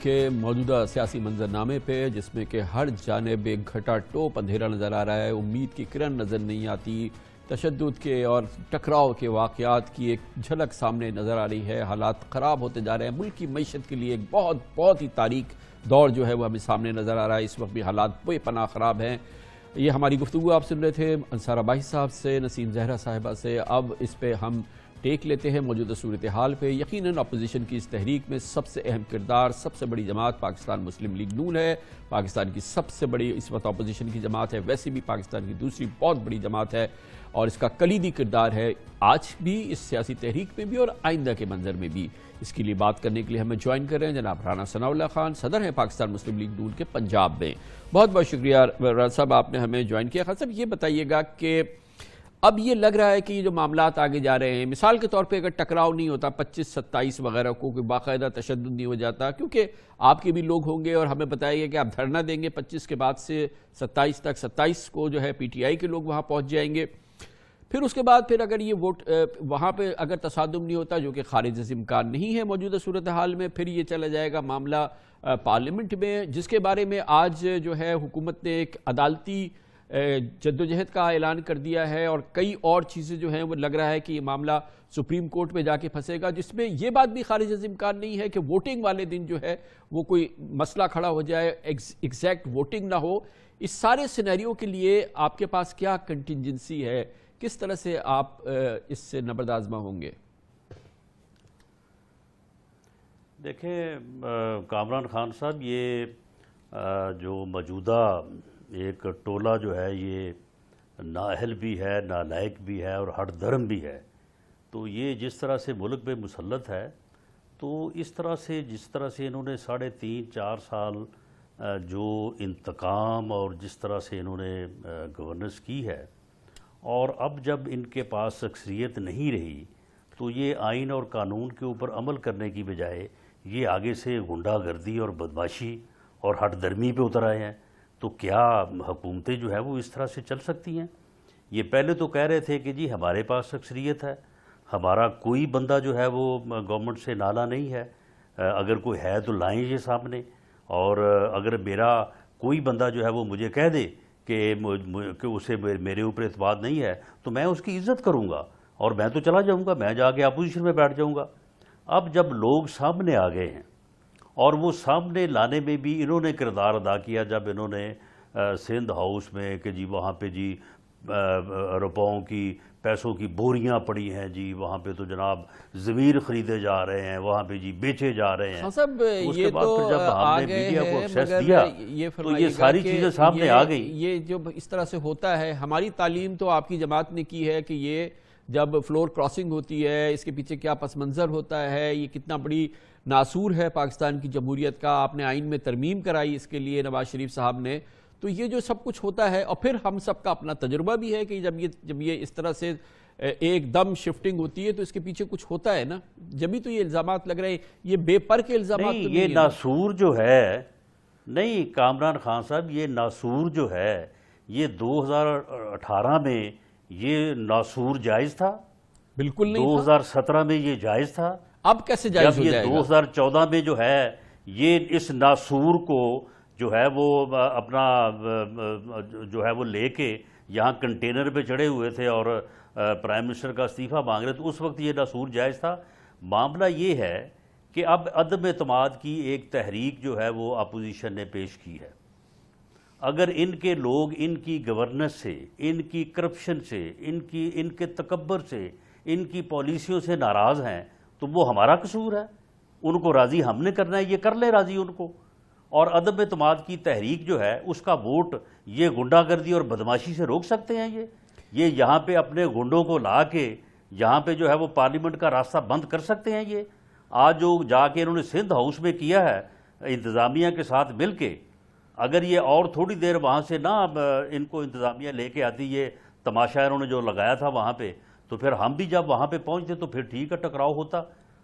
کے موجودہ سیاسی منظرنامے پہ جس میں کہ ہر جانب ایک گھٹا ٹوپ اندھیرا نظر آ رہا ہے، امید کی کرن نظر نہیں آتی، تشدد کے اور ٹکراؤ کے واقعات کی ایک جھلک سامنے نظر آ رہی ہے، حالات خراب ہوتے جا رہے ہیں، ملک کی معیشت کے لیے ایک بہت ہی تاریک دور جو ہے وہ ہمیں سامنے نظر آ رہا ہے، اس وقت بھی حالات بے پناہ خراب ہیں۔ یہ ہماری گفتگو آپ سن رہے تھے انصار عباسی صاحب سے، نسیم زہرا صاحبہ سے۔ اب اس پہ ہم ٹیک لیتے ہیں موجودہ صورتحال پہ۔ یقیناً اپوزیشن کی اس تحریک میں سب سے اہم کردار، سب سے بڑی جماعت پاکستان مسلم لیگ نون ہے، پاکستان کی سب سے بڑی اس وقت اپوزیشن کی جماعت ہے، ویسے بھی پاکستان کی دوسری بہت بڑی جماعت ہے، اور اس کا کلیدی کردار ہے آج بھی اس سیاسی تحریک میں بھی اور آئندہ کے منظر میں بھی۔ اس کے لیے بات کرنے کے لیے ہمیں جوائن کر رہے ہیں جناب رانا ثناء اللہ خان، صدر ہیں پاکستان مسلم لیگ نون کے پنجاب میں۔ بہت بہت شکریہ رانا صاحب، آپ نے ہمیں جوائن کیا۔ خان صاحب، یہ بتائیے گا کہ اب یہ لگ رہا ہے کہ یہ جو معاملات آگے جا رہے ہیں، مثال کے طور پہ اگر ٹکراؤ نہیں ہوتا 25-27 وغیرہ کو، کوئی باقاعدہ تشدد نہیں ہو جاتا، کیونکہ آپ کے بھی لوگ ہوں گے اور ہمیں بتائیے کہ آپ دھرنا دیں گے 25 کے بعد سے 27 تک، 27 کو جو ہے پی ٹی آئی کے لوگ وہاں پہنچ جائیں گے، پھر اس کے بعد پھر اگر یہ ووٹ وہاں پہ اگر تصادم نہیں ہوتا، جو کہ خارج از امکان نہیں ہے موجودہ صورتحال میں، پھر یہ چلا جائے گا معاملہ پارلیمنٹ میں، جس کے بارے میں آج جو ہے حکومت نے ایک عدالتی جدوجہد کا اعلان کر دیا ہے، اور کئی اور چیزیں جو ہیں وہ لگ رہا ہے کہ یہ معاملہ سپریم کورٹ میں جا کے پھنسے گا، جس میں یہ بات بھی خارج از امکان نہیں ہے کہ ووٹنگ والے دن جو ہے وہ کوئی مسئلہ کھڑا ہو جائے، ایگزیکٹ ووٹنگ نہ ہو۔ اس سارے سینیریو کے لیے آپ کے پاس کیا کنٹینجنسی ہے؟ کس طرح سے آپ اس سے نبرد آزما ہوں گے؟ دیکھیں کامران خان صاحب، یہ جو موجودہ ایک ٹولہ جو ہے یہ نااہل بھی ہے، نالائق بھی ہے اور ہٹ درم بھی ہے، تو یہ جس طرح سے ملک پہ مسلط ہے، تو اس طرح سے جس طرح سے انہوں نے 3.5-4 سال جو انتقام اور جس طرح سے انہوں نے گورننس کی ہے، اور اب جب ان کے پاس اکثریت نہیں رہی تو یہ آئین اور قانون کے اوپر عمل کرنے کی بجائے یہ آگے سے غنڈہ گردی اور بدماشی اور ہٹ درمی پہ اتر آئے ہیں۔ تو کیا حکومتیں جو ہے وہ اس طرح سے چل سکتی ہیں؟ یہ پہلے تو کہہ رہے تھے کہ جی ہمارے پاس اکثریت ہے، ہمارا کوئی بندہ جو ہے وہ گورنمنٹ سے نالا نہیں ہے، اگر کوئی ہے تو لائیں یہ سامنے، اور اگر میرا کوئی بندہ جو ہے وہ مجھے کہہ دے کہ اسے میرے اوپر اعتماد نہیں ہے تو میں اس کی عزت کروں گا اور میں تو چلا جاؤں گا، میں جا کے اپوزیشن میں بیٹھ جاؤں گا۔ اب جب لوگ سامنے آ گئے ہیں، اور وہ سامنے لانے میں بھی انہوں نے کردار ادا کیا، جب انہوں نے سندھ ہاؤس میں کہ جی وہاں پہ جی روپوں کی پیسوں کی بوریاں پڑی ہیں، جی وہاں پہ تو جناب ضمیر خریدے جا رہے ہیں، وہاں پہ جی بیچے جا رہے ہیں۔ اس کے بعد پھر جب ہم نے میڈیا کو ایکسیس دیا تو یہ ساری چیزیں سامنے آ گئیں۔ یہ جو اس طرح سے ہوتا ہے، ہماری تعلیم تو آپ کی جماعت نے کی ہے کہ یہ جب فلور کراسنگ ہوتی ہے، اس کے پیچھے کیا پس منظر ہوتا ہے، یہ کتنا بڑی ناصور ہے پاکستان کی جمہوریت کا، آپ نے آئین میں ترمیم کرائی اس کے لیے نواز شریف صاحب نے، تو یہ جو سب کچھ ہوتا ہے، اور پھر ہم سب کا اپنا تجربہ بھی ہے کہ جب یہ اس طرح سے ایک دم شفٹنگ ہوتی ہے تو اس کے پیچھے کچھ ہوتا ہے نا، جبھی تو یہ الزامات لگ رہے ہیں، یہ بے پر کے الزامات نہیں، یہ ناصور جو ہے، نہیں کامران خان صاحب، یہ ناصور جو ہے یہ 2018 میں یہ ناصور جائز تھا؟ بالکل نہیں۔ 2017 میں یہ جائز تھا؟ اب کیسے جائز ہو جائے گا؟ 2014 میں جو ہے یہ اس ناصور کو جو ہے وہ اپنا جو ہے وہ لے کے یہاں کنٹینر پہ چڑھے ہوئے تھے اور پرائم منسٹر کا استعفیٰ مانگ رہے، تو اس وقت یہ ناصور جائز تھا؟ معاملہ یہ ہے کہ اب عدم اعتماد کی ایک تحریک جو ہے وہ اپوزیشن نے پیش کی ہے۔ اگر ان کے لوگ ان کی گورننس سے، ان کی کرپشن سے، ان کے تکبر سے، ان کی پالیسیوں سے ناراض ہیں تو وہ ہمارا قصور ہے، ان کو راضی ہم نے کرنا ہے، یہ کر لے راضی ان کو۔ اور عدم اعتماد کی تحریک جو ہے اس کا ووٹ یہ غنڈہ گردی اور بدماشی سے روک سکتے ہیں؟ یہ یہاں پہ اپنے گنڈوں کو لا کے یہاں پہ جو ہے وہ پارلیمنٹ کا راستہ بند کر سکتے ہیں؟ یہ آج جو جا کے انہوں نے سندھ ہاؤس میں کیا ہے انتظامیہ کے ساتھ مل کے، اگر یہ اور تھوڑی دیر وہاں سے نہ ان کو انتظامیہ لے کے آتی، یہ تماشا انہوں نے جو لگایا تھا وہاں پہ، تو پھر ہم بھی جب وہاں پہ پہنچتے تو پھر ٹھیک ہے ٹکراؤ ہوتا۔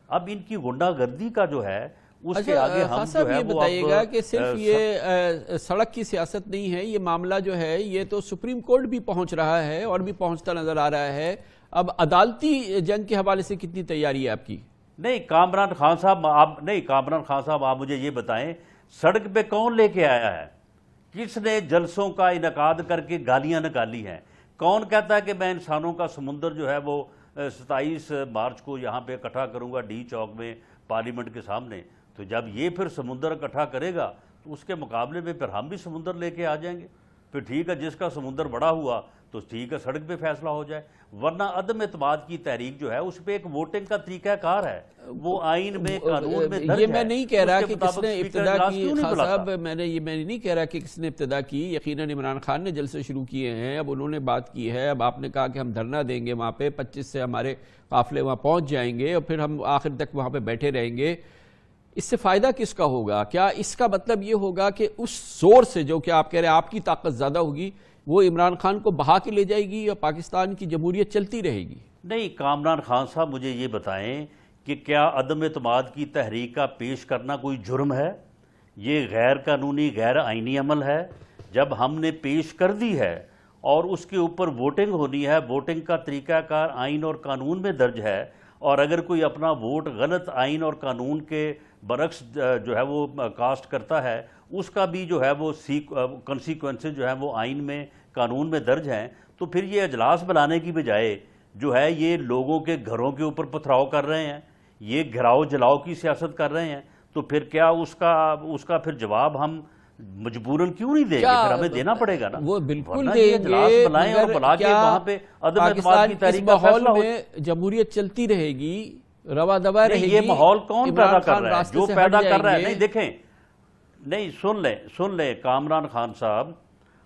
اب ان کی غنڈہ گردی کا جو ہے اس کے آگے ہم جو ہے وہ بتائیے گا کہ صرف یہ سڑک کی سیاست نہیں ہے، یہ معاملہ جو ہے یہ تو سپریم کورٹ بھی پہنچ رہا ہے اور بھی پہنچتا نظر آ رہا ہے۔ اب عدالتی جنگ کے حوالے سے کتنی تیاری ہے آپ کی؟ نہیں کامران خان صاحب آپ مجھے یہ بتائیں سڑک پہ کون لے کے آیا ہے؟ کس نے جلسوں کا انعقاد کر کے گالیاں نکالی ہیں؟ کون کہتا ہے کہ میں انسانوں کا سمندر جو ہے وہ 27 مارچ کو یہاں پہ اکٹھا کروں گا ڈی چوک میں پارلیمنٹ کے سامنے؟ تو جب یہ پھر سمندر اکٹھا کرے گا تو اس کے مقابلے میں پھر ہم بھی سمندر لے کے آ جائیں گے. پھر ٹھیک ہے جس کا سمندر بڑا ہوا تو ٹھیک ہے سڑک پہ فیصلہ ہو جائے. ورنہ عدم اعتماد کی تحریک جو ہے اس پہ ایک ووٹنگ کا طریقہ کار ہے, وہ آئین میں قانون میں درج ہے. یہ میں نہیں کہہ رہا اس کے کہ کس مطابق نے اسپیکر ابتدا اجلاس کی. کیوں نہیں خان بلاتا؟ صاحب میں نہیں کہہ رہا کہ کس نے ابتدا کی. یقیناً عمران خان نے جلسے شروع کیے ہیں, اب انہوں نے بات کی ہے, اب آپ نے کہا کہ ہم دھرنا دیں گے وہاں پہ, 25 سے ہمارے قافلے وہاں پہنچ جائیں گے اور پھر ہم آخر تک وہاں پہ بیٹھے رہیں گے. اس سے فائدہ کس کا ہوگا؟ کیا اس کا مطلب یہ ہوگا کہ اس زور سے جو کہ آپ کہہ رہے ہیں آپ کی طاقت زیادہ ہوگی وہ عمران خان کو بہا کے لے جائے گی یا پاکستان کی جمہوریت چلتی رہے گی؟ نہیں کامران خان صاحب مجھے یہ بتائیں کہ کیا عدم اعتماد کی تحریک کا پیش کرنا کوئی جرم ہے؟ یہ غیر قانونی غیر آئینی عمل ہے. جب ہم نے پیش کر دی ہے اور اس کے اوپر ووٹنگ ہونی ہے, ووٹنگ کا طریقہ کار آئین اور قانون میں درج ہے, اور اگر کوئی اپنا ووٹ غلط آئین اور قانون کے برعکس جو ہے وہ کاسٹ کرتا ہے, اس کا بھی جو ہے وہ کنسیکوینسز جو ہے وہ آئین میں قانون میں درج ہیں. تو پھر یہ اجلاس بلانے کی بجائے جو ہے یہ لوگوں کے گھروں کے اوپر پتھراؤ کر رہے ہیں, یہ گھراؤ جلاؤ کی سیاست کر رہے ہیں. تو پھر کیا اس کا پھر جواب ہم مجبوراً کیوں نہیں دیں گے؟ پھر ہمیں دینا پڑے گا نا. وہ بالکل ورنہ یہ دیں اجلاس گے, بلائیں اور بلا کے وہاں پہ عدم اعتماد کی تحریک کا ماحول فیصلہ ہو. میں جمہوریت چلتی رہے گی, روا دوا رہے گی. یہ ماحول کون پیدا کر رہا ہے؟ جو پیدا کر رہا ہے, نہیں دیکھیں نہیں سن لیں کامران خان صاحب,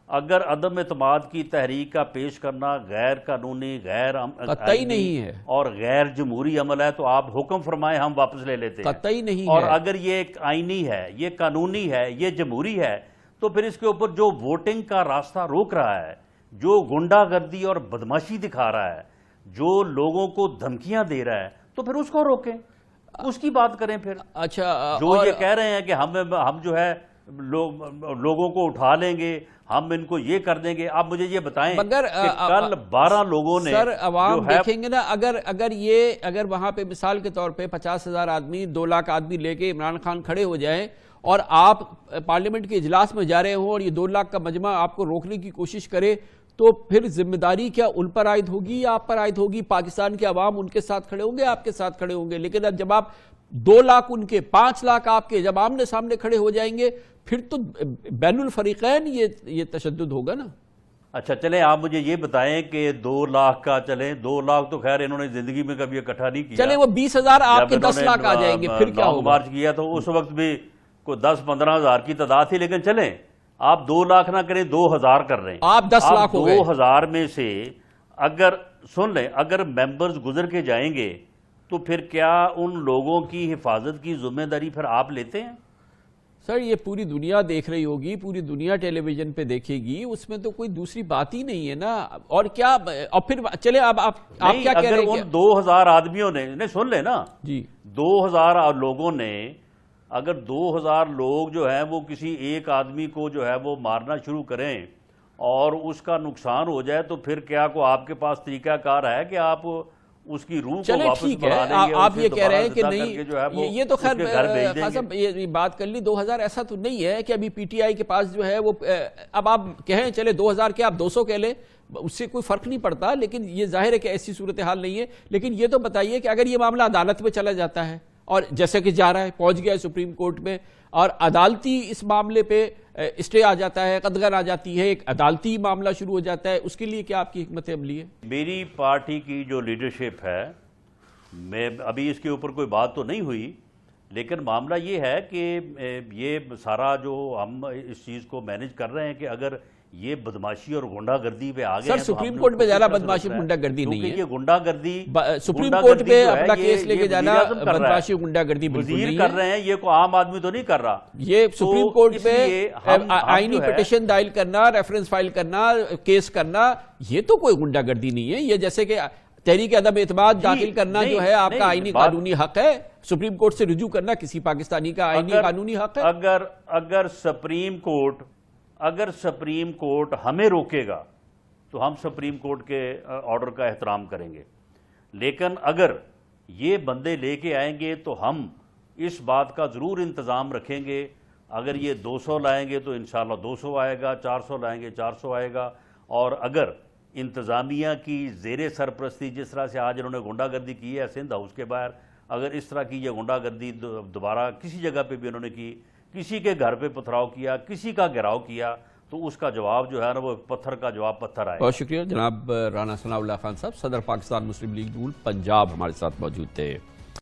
اگر عدم اعتماد کی تحریک کا پیش کرنا غیر قانونی غیر قطعی نہیں ہے اور غیر جمہوری عمل ہے تو آپ حکم فرمائیں ہم واپس لے لیتے ہیں. قطعی نہیں ہے. اور اگر یہ ایک آئینی ہے, یہ قانونی ہے, یہ جمہوری ہے, تو پھر اس کے اوپر جو ووٹنگ کا راستہ روک رہا ہے, جو غنڈہ گردی اور بدماشی دکھا رہا ہے, جو لوگوں کو دھمکیاں دے رہا ہے, تو پھر اس کو روکیں, اس کی بات کریں. پھر اچھا جو یہ کہہ رہے ہیں کہ ہم جو ہے لوگوں کو اٹھا لیں گے, ہم ان کو یہ کر دیں گے. آپ مجھے یہ بتائیں کہ کل 12 لوگوں نے سر عوام دیکھیں گے نا, اگر وہاں پہ مثال کے طور پہ 50,000 آدمی 2 لاکھ آدمی لے کے عمران خان کھڑے ہو جائیں اور آپ پارلیمنٹ کے اجلاس میں جا رہے ہوں اور یہ 2 لاکھ کا مجمع آپ کو روکنے کی کوشش کرے, تو پھر ذمہ داری کیا ان پر عائد ہوگی یا آپ پر عائد ہوگی؟ پاکستان کے عوام ان کے ساتھ کھڑے ہوں گے, آپ کے ساتھ کھڑے ہوں گے. لیکن اب جب آپ 2 لاکھ ان کے 5 لاکھ آپ کے جب آمنے سامنے کھڑے ہو جائیں گے, پھر تو بین الفریقین یہ تشدد ہوگا نا. اچھا چلیں آپ مجھے یہ بتائیں کہ 2 لاکھ کا, چلیں 2 لاکھ تو خیر انہوں نے زندگی میں کبھی اکٹھا نہیں کیا. چلیں وہ 20,000 آپ کے 10 لاکھ آ جائیں گے, پھر کیا ہوگا؟ مارچ کیا تو اس وقت بھی کوئی 10-15 ہزار کی تعداد تھی. لیکن چلیں آپ 2 لاکھ نہ کریں, 2,000 کر رہے ہیں, آپ 10 لاکھ ہو گئے. 2,000 میں سے اگر سن لیں اگر ممبرز گزر کے جائیں گے تو پھر کیا ان لوگوں کی حفاظت کی ذمہ داری پھر آپ لیتے ہیں؟ سر یہ پوری دنیا دیکھ رہی ہوگی, پوری دنیا ٹیلی ویژن پہ دیکھے گی, اس میں تو کوئی دوسری بات ہی نہیں ہے نا. اور کیا, اور پھر چلے اب آپ کیا کہہ رہے ہیں؟ اگر ان 2,000 آدمیوں نے, نہیں سن لیں نا, جی 2,000 لوگوں نے, اگر 2,000 لوگ جو ہیں وہ کسی ایک آدمی کو جو ہے وہ مارنا شروع کریں اور اس کا نقصان ہو جائے, تو پھر کیا کو آپ کے پاس طریقہ کار ہے کہ آپ اس کی روح کو واپس بنا لیں گے؟ آپ یہ کہہ رہے ہیں کہ نہیں, یہ تو خیر خان صاحب یہ بات کر لی. 2,000 ایسا تو نہیں ہے کہ ابھی پی ٹی آئی کے پاس جو ہے وہ, اب آپ کہیں چلے 2,000 کے آپ 200 کہہ لیں, اس سے کوئی فرق نہیں پڑتا. لیکن یہ ظاہر ہے کہ ایسی صورتحال نہیں ہے. لیکن یہ تو بتائیے کہ اگر یہ معاملہ عدالت میں چلا جاتا ہے اور جیسے کہ جا رہا ہے, پہنچ گیا ہے سپریم کورٹ میں, اور عدالتی اس معاملے پہ اسٹے آ جاتا ہے, قدغن آ جاتی ہے, ایک عدالتی معاملہ شروع ہو جاتا ہے, اس کے لیے کیا آپ کی حکمت عملی ہے؟ میری پارٹی کی جو لیڈرشپ ہے, میں ابھی اس کے اوپر کوئی بات تو نہیں ہوئی, لیکن معاملہ یہ ہے کہ یہ سارا جو ہم اس چیز کو مینیج کر رہے ہیں کہ اگر یہ بدماشی اور غنڈہ گردی پہ آگے سر سپریم کورٹ پہ جانا بدماشی غنڈہ گردی نہیں ہے. یہ غنڈہ گردی سپریم کورٹ پہ اپنا کیس لے کے جانا بدماشی غنڈہ گردی بالکل نہیں ہے. وزیر کر رہے ہیں, یہ کوئی عام آدمی تو نہیں کر رہا. یہ سپریم کورٹ پہ آئینی پٹیشن دائر کرنا, ریفرنس فائل کرنا, کیس کرنا, یہ تو کوئی غنڈہ گردی نہیں ہے. یہ جیسے کہ تحریک عدم اعتماد داخل کرنا جو ہے آپ کا آئینی قانونی حق ہے, سپریم کورٹ سے رجوع کرنا کسی پاکستانی کا آئینی قانونی حق ہے. اگر سپریم کورٹ ہمیں روکے گا تو ہم سپریم کورٹ کے آرڈر کا احترام کریں گے. لیکن اگر یہ بندے لے کے آئیں گے تو ہم اس بات کا ضرور انتظام رکھیں گے، اگر یہ 200 لائیں گے تو انشاءاللہ 200 آئے گا، 400 لائیں گے 400 آئے گا، اور اگر انتظامیہ کی زیر سرپرستی جس طرح سے آج انہوں نے غنڈہ گردی کی ہے سندھ ہاؤس کے باہر، اگر اس طرح کی یہ غنڈہ گردی دوبارہ کسی جگہ پہ بھی انہوں نے کی، کسی کے گھر پہ پتھراؤ کیا، کسی کا گھراؤ کیا، تو اس کا جواب جو ہے نا وہ پتھر کا جواب پتھر آئے گا۔ بہت شکریہ جناب رانا ثناء اللہ خان صاحب، صدر پاکستان مسلم لیگ نون پنجاب ہمارے ساتھ موجود تھے۔